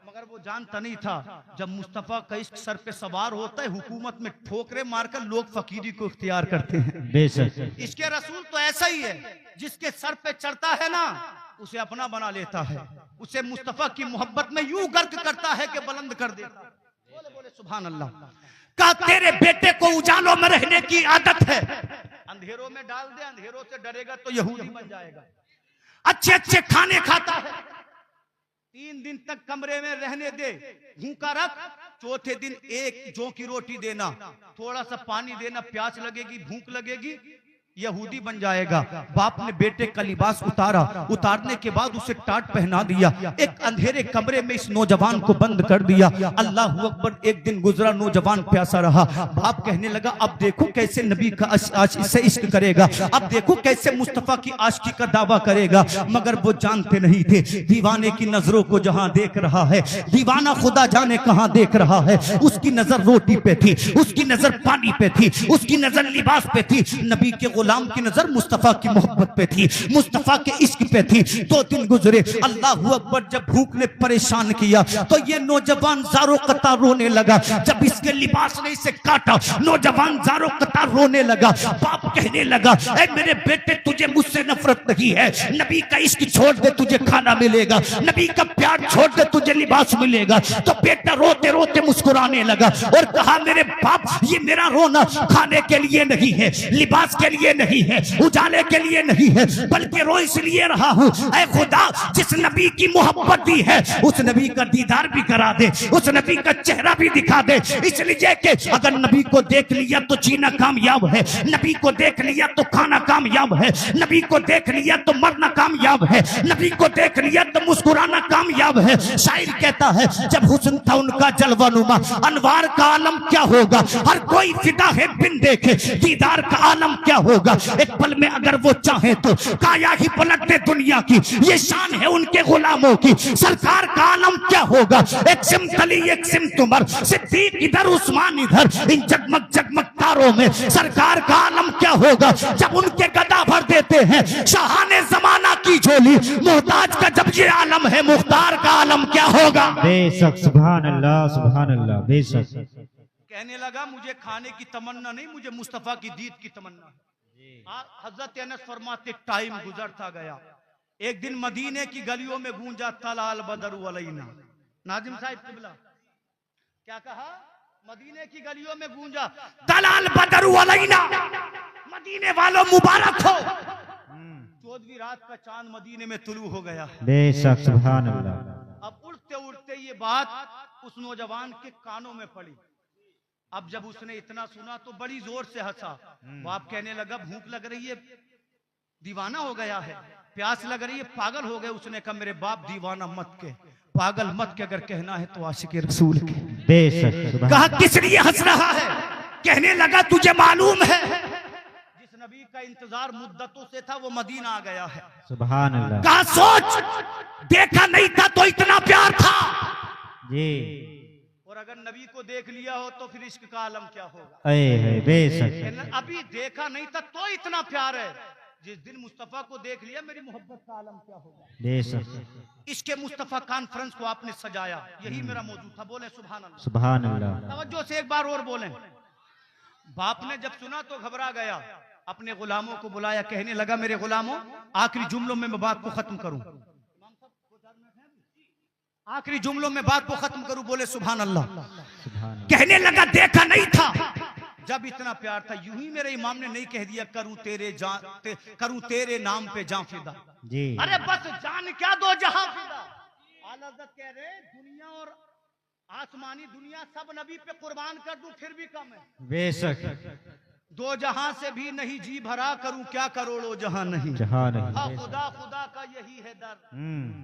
मगर वो जानता नहीं था जब मुस्तफा का इश्क सर पे सवार होता है, हुकूमत में ठोकरे मारकर लोग फकीरी को इख्तियार करते हैं। बेशक इसके रसूल तो ऐसा ही है, जिसके सर पे चढ़ता है ना उसे अपना बना लेता है, उसे मुस्तफा की मोहब्बत में यूं गर्क करता है कि बुलंद कर देता। बोले बोले सुभान अल्लाह। कहा तेरे बेटे को उजालों में रहने की आदत है, अंधेरों में डाल दे, अंधेरों से डरेगा तो यहूदी बन जाएगा। अच्छे अच्छे खाने खाता है, 3 दिन तक कमरे में रहने दे, भूखा रख, चौथे दिन एक जौ की रोटी देना, थोड़ा सा पानी देना, प्यास लगेगी, भूख लगेगी, यहूदी बन जाएगा। बाप ने बेटे का लिबास उतारा, उतारने के बाद उसे टाट पहना दिया, एक अंधेरे कमरे में इस नौजवान को बंद कर दिया। अल्लाह अकबर। एक दिन गुजरा, नौजवान प्यासा रहा। बाप कहने लगा अब देखो कैसे नबी का से इश्क करेगा, अब देखो कैसे मुस्तफा की आशिकी का दावा करेगा। मगर वो जानते नहीं थे दीवाने की नजरों को जहां देख रहा है, दीवाना खुदा जाने कहां देख रहा है। उसकी नजर रोटी पे थी, उसकी नजर पानी पे थी, उसकी नजर लिबास पे थी। नबी के गुलाम की नजर मुस्तफा की मोहब्बत पे थी, मुस्तफा के इश्क पे थी। 2 दिन गुजरे, अल्लाह अकबर। जब भूख ने परेशान किया तो ये नौजवान ज़ारो कतार रोने लगा। जब इसके लिबास ने इसे काटा, नौजवान ज़ारो कतार रोने लगा। बाप कहने लगा ऐ मेरे बेटे तुझे मुझसे नफरत नहीं है। नबी का इश्क छोड़ दे तुझे खाना मिलेगा, नबी का प्यार छोड़ दे तुझे लिबास मिलेगा। तो बेटा रोते रोते मुस्कुराने लगा और कहा मेरे बाप ये मेरा रोना खाने के लिए नहीं है, लिबास के लिए नहीं है, उजाले के लिए नहीं है, बल्कि रो इसलिए रहा हूँ ऐ खुदा जिस नबी की मोहब्बत दी है उस नबी का दीदार भी करा दे, उस नबी का चेहरा भी दिखा दे। इसलिए कि अगर नबी को देख लिया तो जीना कामयाब है, नबी को देख लिया तो खाना कामयाब है, नबी को देख लिया तो मरना कामयाब है, नबी को देख लिया तो मुस्कुराना कामयाब है। शायर कहता है जब हुस्न था उनका जलवानुमा, अनवार का आलम क्या होगा, हर कोई फिदा है बिन देखे, दीदार का आलम क्या होगा। एक पल में अगर वो चाहे तो काया ही पलट दे दुनिया की, ये शान है उनके गुलामों की। सरकार का आलम क्या होगा, एक सिमत अली एक सिमत उमर, सिद्दीक इधर उस्मान इधर, इन जगमग जगमग तारों में सरकार का आलम क्या होगा। जब उनके गदा भर देते हैं शाहाने जमाना की झोली, मोहताज का जब ये आलम है मुख्तार का आलम क्या होगा। बेशक सुभान अल्लाह बेशक। कहने लगा मुझे खाने की तमन्ना नहीं, मुझे मुस्तफा की दीद की तमन्ना है। हजरत अनस फरमाते टाइम गुजरता गया, एक दिन मदीने की गलियों में गूंजा तलाल बदरु अलैना। नाजिम साहिब किबला क्या कहा, मदीने की गलियों में गूंजा तलाल बदरु अलैना, मदीने वालों मुबारक हो। 14वीं रात का चांद मदीने में तुलू हो गया। बेशक सुभान अल्लाह। अब उड़ते उड़ते ये बात उस नौजवान के कानों में पड़ी। अब जब उसने इतना सुना तो बड़ी जोर से हंसा। बाप कहने लगा भूख लग रही है, दीवाना हो गया है, प्यास लग रही है, पागल हो गए। उसने कहा मेरे बाप दीवाना मत के, पागल मत के, अगर कहना है तो आशिक रसूल के। बेशक। कहा किस लिए हंस रहा है। कहने लगा तुझे मालूम है जिस नबी का इंतजार मुद्दतों से था वो मदीना आ गया है। सुभान अल्लाह। कहा सोच देखा नहीं था तो इतना प्यार था जी, और अगर नबी को देख लिया हो तो फिर इश्क का आलम क्या होगा। बेशक। अभी देखा नहीं था तो इतना प्यार है, जिस दिन मुस्तफा को देख लिया मेरी मोहब्बत का आलम क्या होगा। बेशक। इसके मुस्तफा कॉन्फ्रेंस को आपने सजाया, यही मेरा मौजू था। बोले सुभान अल्लाह। सुभान अल्लाह। तवज्जो से एक बार और बोले। बाप ने जब सुना तो घबरा गया, अपने गुलामों को बुलाया, कहने लगा मेरे गुलामों आखिरी जुमलों में मैं बात को खत्म करूं, आखिरी जुमलों में बात को खत्म करूं। बोले सुभान अल्लाह। कहने लगा देखा नहीं था जब इतना प्यार था, यूं ही मेरे इमाम ने नहीं कह दिया करूं तेरे नाम पे जान फिदा जी। अरे बस जान क्या दो जहां फिदा। आला हज़रत कह रहे दुनिया और आसमानी दुनिया सब नबी पे कुर्बान कर दूं फिर भी कम है। बेशक। दो जहां से भी नहीं जी भरा, करूं क्या करोड़ों जहां नहीं। हाँ खुदा खुदा का यही है दर।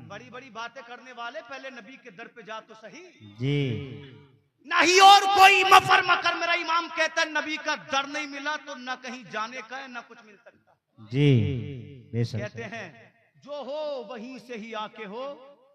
बड़ी बड़ी बातें करने वाले पहले नबी के दर पे जा तो सही जी। नहीं और कोई मफर मकर, मेरा इमाम कहता है नबी का दर नहीं मिला तो न कहीं जाने का है न कुछ मिल सकता जी। बेशक। कहते हैं जो हो वहीं से ही आके हो,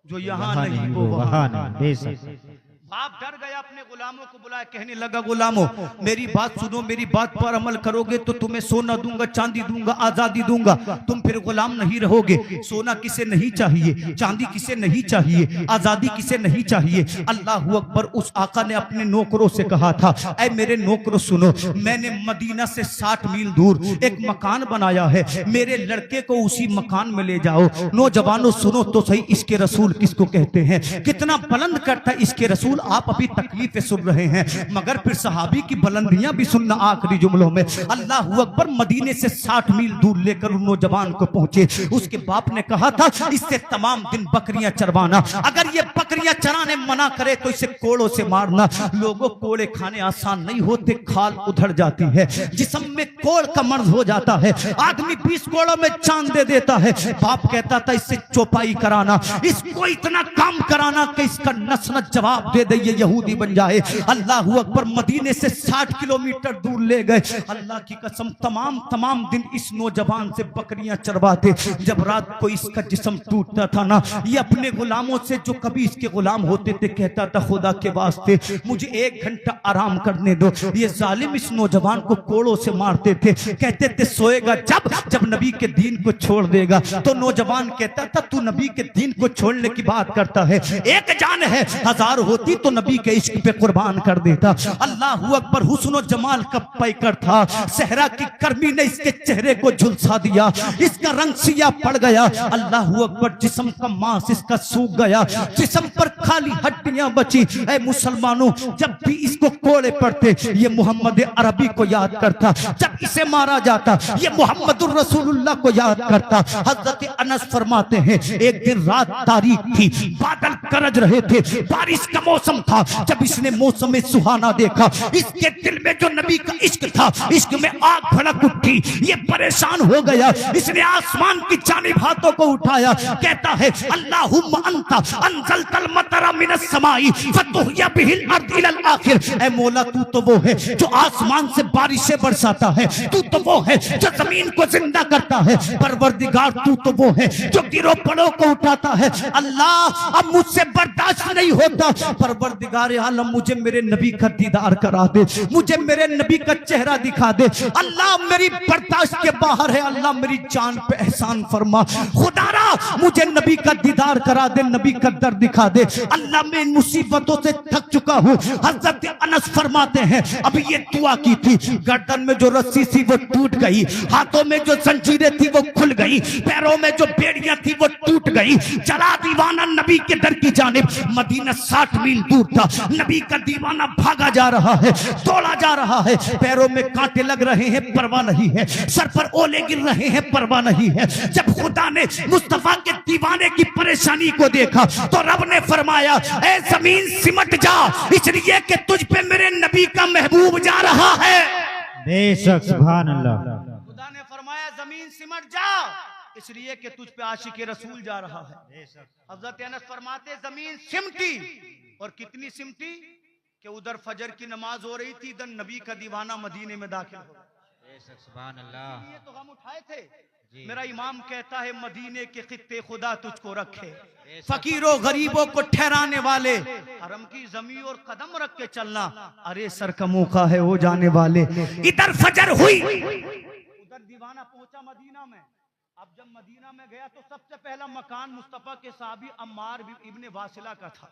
जो यहाँ नहीं वो वहाँ नहीं। बेशक। बाप डर गया, अपने गुलामों को बुलाया, कहने लगा गुलामों मेरी बात सुनो, मेरी बात पर अमल करोगे तो तुम्हें सोना दूंगा, चांदी दूंगा, आजादी दूंगा, तुम फिर गुलाम नहीं रहोगे। सोना किसे नहीं चाहिए, चांदी किसे नहीं चाहिए, आजादी किसे नहीं चाहिए। अल्लाह अकबर। उस आका ने अपने नौकरों से कहा था ऐ मेरे नौकरों सुनो, मैंने मदीना से 60 मील दूर एक मकान बनाया है, मेरे लड़के को उसी मकान में ले जाओ। नौजवानों सुनो तो सही इसके रसूल किसको कहते हैं, कितना बुलंद करता इसके रसूल। आप अभी तकलीफें सुन रहे हैं मगर फिर सहाबी की बुलंदियां भी सुनना आखिरी जुमलों में। अल्लाह अकबर। मदीने से 60 मील दूर लेकर उन नौजवान को पहुंचे। उसके बाप ने कहा था इससे तमाम दिन बकरियां चरवाना, अगर ये बकरियां चराने मना करे तो इसे कोड़ों से मारना। लोगों कोड़े खाने आसान नहीं होते, खाल उधड़ जाती है, जिस्म में कोड़ का मर्ज हो जाता है, आदमी 20 कोड़ों में चांद दे देता है। बाप कहता था इससे चौपाई कराना, इसको इतना काम कराना कि इसका नस न जवाब दे ये यहूदी बन जाए। अल्लाह अकबर। मदीने से 60 किलोमीटर दूर ले गए। अल्लाह की कसम तमाम दिन इस नौजवान से बकरियां चरवाते। जब रात को इसका जिस्म टूटता था ना, ये अपने गुलामों से जो कभी इसके गुलाम होते थे कहता था खुदा के वास्ते मुझे 1 घंटा आराम करने दो। ये जालिम इस नौजवान को कोड़ों से मारते थे, कहते थे सोएगा जब नबी के दीन को छोड़ देगा। तो नौजवान कहता था तू नबी के दीन को छोड़ने की बात करता है, एक जान है हजार होती होती तो नबी के इश्क पे कुर्बान कर देता। अल्लाह अकबर, हुस्न और जमाल का पैकर था। सहरा की गर्मी ने इसके चेहरे को झुलसा दिया, इसका रंग सिया पड़ गया। अल्लाह अकबर, जिस्म का मांस इसका सूख गया, जिस्म पर खाली हड्डियां बची। ऐ मुसलमानों, जब भी इसको कोड़े पड़ते ये मोहम्मद अरबी को याद करता, जब इसे मारा जाता ये मोहम्मदुर रसूलुल्लाह को याद करता। हजरत अनस फरमाते हैं, एक दिन रात तारीख थी, बादल गरज रहे थे, बारिश का मौसम था। जब इसने मौसम सुहाना देखा, इसके दिल में जो नबी का इश्क था, इश्क में आग भड़क उठी। ये परेशान हो गया, इसने आसमान की जानिब हाथों को उठाया, कहता है अल्लाहुम्मा अंता अंज़लतल मतरा मिनस समाई फतुहया बिहिल अर्द इलल आखिर। ऐ मौला, तू तो वो है जो आसमान से बारिशें बरसाता है, तू तो वो है जो जमीन को जिंदा करता है। परवरदिगार, तू तो वो है जो गिरो पड़ों को उठाता है। अल्लाह, अब मुझसे बर्दाश्त नहीं होता, परवरदिगार आलम मुझे मेरे नबी का दीदार करा दे, मुझे मेरे नबी का चेहरा दिखा दे। अल्लाह, मेरी बर्दाश्त के बाहर है, अल्लाह मेरी जान पे एहसान फरमा। खुदारा, मुझे नबी का दीदार करा दे, नबी का दर्द दिखा दे। अल्लाह, मैं इन मुसीबतों से थक चुका हूँ। हजरत अनस फरमाते हैं, अभी ये दुआ की थी, गर्दन में जो रस्सी थी वो टूट गई, हाथों में जो जंजीरें थी वो खुल गई, पैरों में जो बेड़ियां थी वो टूट गई। चला दीवाना नबी के दर की जानिब। मदीना 60 मील दूर था, नबी का दीवाना भागा जा रहा है, दौड़ा जा रहा है। पैरों में कांटे लग रहे हैं, परवाह नहीं है, सर पर ओले गिर रहे हैं, परवाह नहीं है। जब खुदा ने मुस्तफा के दीवाने की परेशानी को देखा तो रब ने फरमाया, ऐ जमीन सिमट जा, इसलिए कि तुझ पे मेरे नबी का महबूब जा रहा है। बेशक, सुभान अल्लाह। खुदा ने फरमाया, जमीन सिमट जा, इसलिए कि तुझ पे आशिक रसूल जा रहा है। हजरत अनस फरमाते, जमीन सिमटी, और कितनी सिमटी कि उधर फजर की नमाज हो रही थी, इधर नबी का दीवाना मदीने में दाखिल हो गया। सुभान अल्लाह। ये तो हम उठाए थे। मेरा इमाम कहता है, मदीने के खित्ते खुदा तुझको रखे, फकीरों गरीबों को ठहराने वाले, हरम की जमीन और कदम रख के चलना। अरे सर का मौका है वो जाने वाले। इधर फजर हुई, उधर दीवाना पहुंचा मदीना में। अब जब मदीना में गया तो सबसे पहला मकान मुस्तफा के साहबी अम्मार इब्ने वासिला का था।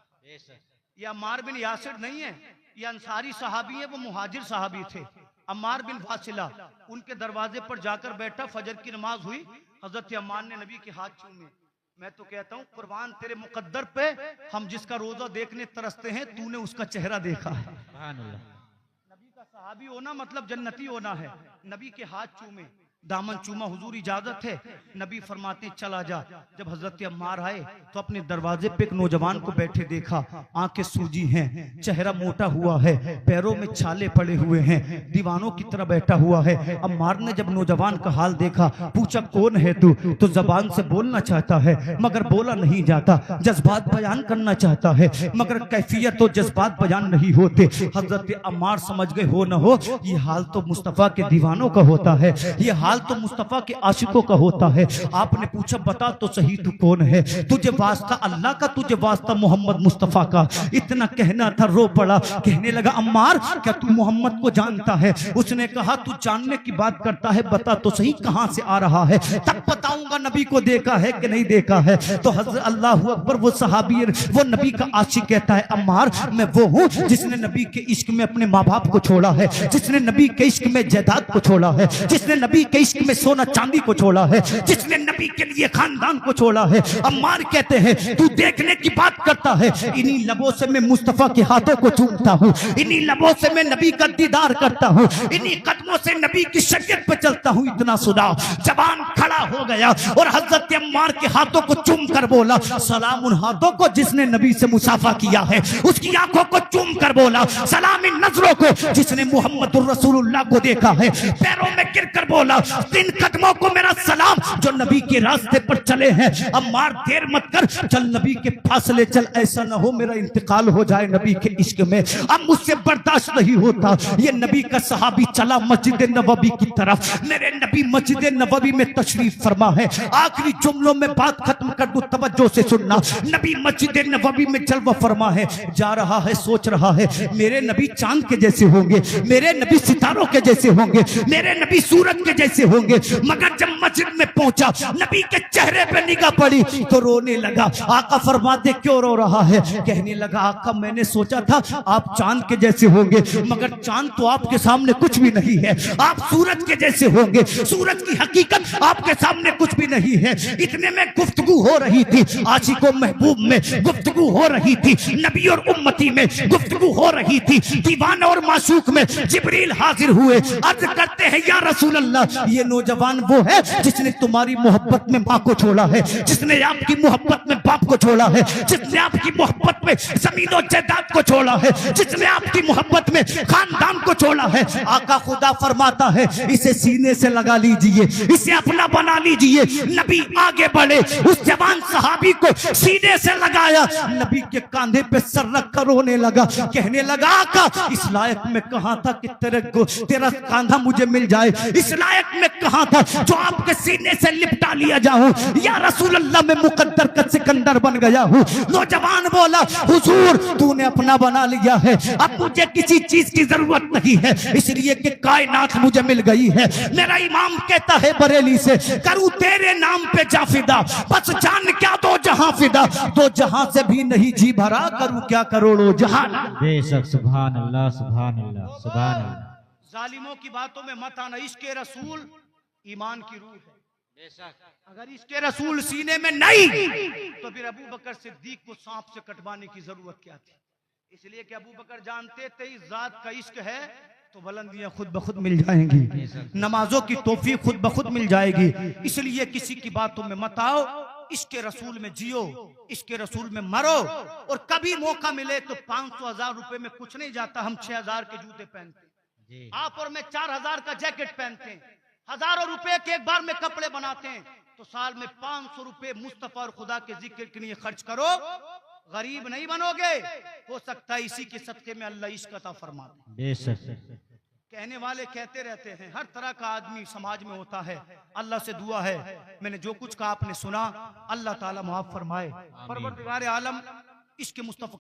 ये अम्मार बिन यासिर नहीं है, ये अंसारी सहाबी है, वो मुहाजिर सहाबी थे। अम्मार बिन वासिला उनके दरवाजे पर जाकर बैठा, फजर की नमाज हुई, हजरत अम्मार ने नबी के हाथ चूमे। मैं तो कहता हूँ, कुर्बान तेरे मुकद्दर पे, हम जिसका रोजा देखने तरसते हैं, तूने उसका चेहरा देखा है। नबी का सहाबी होना मतलब जन्नती होना है। नबी के हाथ चूमे, दामन चूमा, हुजूर इजाजत है। नबी फरमाते चला जा। जब हजरत अम्मार आए तो अपने दरवाजे पे एक नौजवान को बैठे देखा, आंखें सूजी हैं, चेहरा मोटा हुआ है, पैरों में छाले पड़े हुए हैं, दीवानों की तरह बैठा हुआ है। अम्मार ने जब नौजवान का हाल देखा, पूछा कौन है तू? तो जबान से बोलना चाहता है मगर बोला नहीं जाता, जज्बात बयान करना चाहता है मगर कैफियत और जज्बात बयान नहीं होते। हजरत अम्मार समझ गए, हो न हो ये हाल तो मुस्तफा के दीवानों का होता है, ये हाल तो मुस्तफा के आशिकों का होता है। आपने पूछा बता तो सही तू कौन है? तुझे वास्ता अल्लाह का, तुझे वास्ता मोहम्मद मुस्तफा का। इतना कहना था, रो पड़ा, कहने लगा अम्मार क्या तू मोहम्मद को जानता है? उसने कहा तू जानने की बात करता है, बता तो सही कहां से आ रहा है, तब बताऊंगा नबी को देखा है कि नहीं देखा है। तो हजरत अल्लाह अकबर, वो सहाबी, वो नबी का आशिक कहता है अम्मार मैं वो हूँ जिसने नबी के इश्क में अपने माँ बाप को छोड़ा है, जिसने नबी के इश्क में जायदाद को छोड़ा है, जिसने नबी के इश्क में सोना चांदी को छोड़ा है, जिसने नबी के लिए खानदान को छोड़ा है। अम्मार कहते हैं तू देखने की बात करता है, इन्हीं लबों से मैं मुस्तफा के हाथों को चूमता हूँ, इन्हीं लबों से मैं नबी का दीदार करता हूँ, इन्हीं कदमों से नबी की शरीयत पे चलता हूँ। इतना सुना, जबान खड़ा हो गया और हजरत अम्मार के हाथों को चूम कर बोला सलाम उन हाथों को जिसने नबी से मुसाफा किया है, उसकी आंखों को चूम कर बोला सलाम इन नजरों को जिसने मुहम्मदुर रसूलुल्लाह को देखा है, पैरों में गिर कर बोला इन कदमों को मेरा सलाम जो नबी के रास्ते पर चले हैं। अम्मार देर मत कर, चल नबी के फासले चल, ऐसा ना हो मेरा इंतकाल हो जाए नबी के इश्क में, अब मुझसे बर्दाश्त नहीं होता। ये नबी का सहाबी चला मस्जिद नबवी की तरफ, मेरे नबी मस्जिद नबवी में तशरीफ तशरीफ फरमा है। आखिरी जुमलों में बात खत्म कर दूं, तवज्जो से सुनना। नबी मस्जिद नबवी में जलवा फरमा है, जा रहा है, सोच रहा है मेरे नबी चांद के जैसे होंगे, मेरे नबी सितारों के जैसे होंगे, मेरे नबी सूरज के जैसे होंगे। मगर जब मस्जिद में पहुंचा, नबी के चेहरे पे निगाह पड़ी तो रोने लगा। आका फरमाते क्यों रो रहा है? कहने लगा आका मैंने सोचा था आप चांद के जैसे होंगे, मगर चांद तो आपके सामने कुछ भी नहीं है। आप सूरज के जैसे होंगे, सूरज की हकीकत आपके सामने कुछ भी नहीं है। इतने में गुफ्तगू हो रही थी, आशिको महबूब में गुफ्तगू हो रही थी, नबी और उम्मती में गुफ्तगू हो रही थी, दीवाना और माशूक में जिब्रील हाजिर हुए। अर्ज करते हैं या रसूल अल्लाह, ये नौजवान वो है जिसने तुम्हारी मोहब्बत में माँ को छोड़ा है, जिसने आपकी मोहब्बत में बाप को छोड़ा है, जिसने आपकी मोहब्बत में जमीन और जायदाद को छोड़ा है, जिसने आपकी मोहब्बत में खानदान को छोड़ा है। आका खुदा फरमाता है इसे सीने से लगा लीजिए, इसे अपना बना लीजिए। नबी आगे बढ़े, उस जवान सहाबी को सीने से लगाया, नबी के कांधे पे सर रख कर रोने लगा। कहने लगा आका इस लायक में कहा था कि तेरा कांधा मुझे मिल जाए, इस लायक में कहा था जो आपके सीने से लिपटा लिया जाऊं। या रसूल अल्लाह मैं मुकद्दर का सिकंदर बन गया हूं। नौजवान बोला हुजूर तूने अपना बना लिया है, अब मुझे किसी चीज की जरूरत नहीं है, इसलिए कि कायनात मुझे मिल गई है। मेरा इमाम कहता है बरेली से, करूं तेरे नाम पे जा फिदा, बस जान क्या दो जहां फिदा, दो जहां से भी नहीं जी भरा, करूं क्या करोड़ों जहां। बेशक सुभान अल्लाह सुभान अल्लाह सुभान अल्लाह। जालिमों की बातों में मत आना, इश्क़ रसूल ईमान की रूह है। अगर इश्क़ रसूल सीने में नहीं तो फिर अबू बकर सिद्दीक को सांप से कटवाने की जरूरत क्या थी? इसलिए कि अबू बकर जानते थे इस जात का इश्क है तो बुलंदियां खुद ब खुद मिल जाएंगी, नमाजों की तौफीक खुद ब खुद मिल जाएगी। इसलिए किसी की बातों में मत आओ, इश्क़ रसूल में जियो, इश्क़ रसूल में मरो। और कभी मौका मिले तो 500,000 रुपए में कुछ नहीं जाता, हम 6,000 के जूते पहनते, आप और मैं 4,000 का जैकेट पहनते हैं, हजारों रुपए के एक बार में कपड़े बनाते हैं, तो साल में 500 रुपए मुस्तफा और खुदा के जिक्र के लिए खर्च करो, गरीब नहीं बनोगे। हो सकता है इसी के सदके में अल्लाह इश्क अता फरमा दे। कहने वाले कहते रहते हैं, हर तरह का आदमी समाज में होता है। अल्लाह से दुआ है मैंने जो कुछ कहा आपने सुना, अल्लाह ताला माफ फरमाए। परवरदिगार आलम इश्क मुस्तफा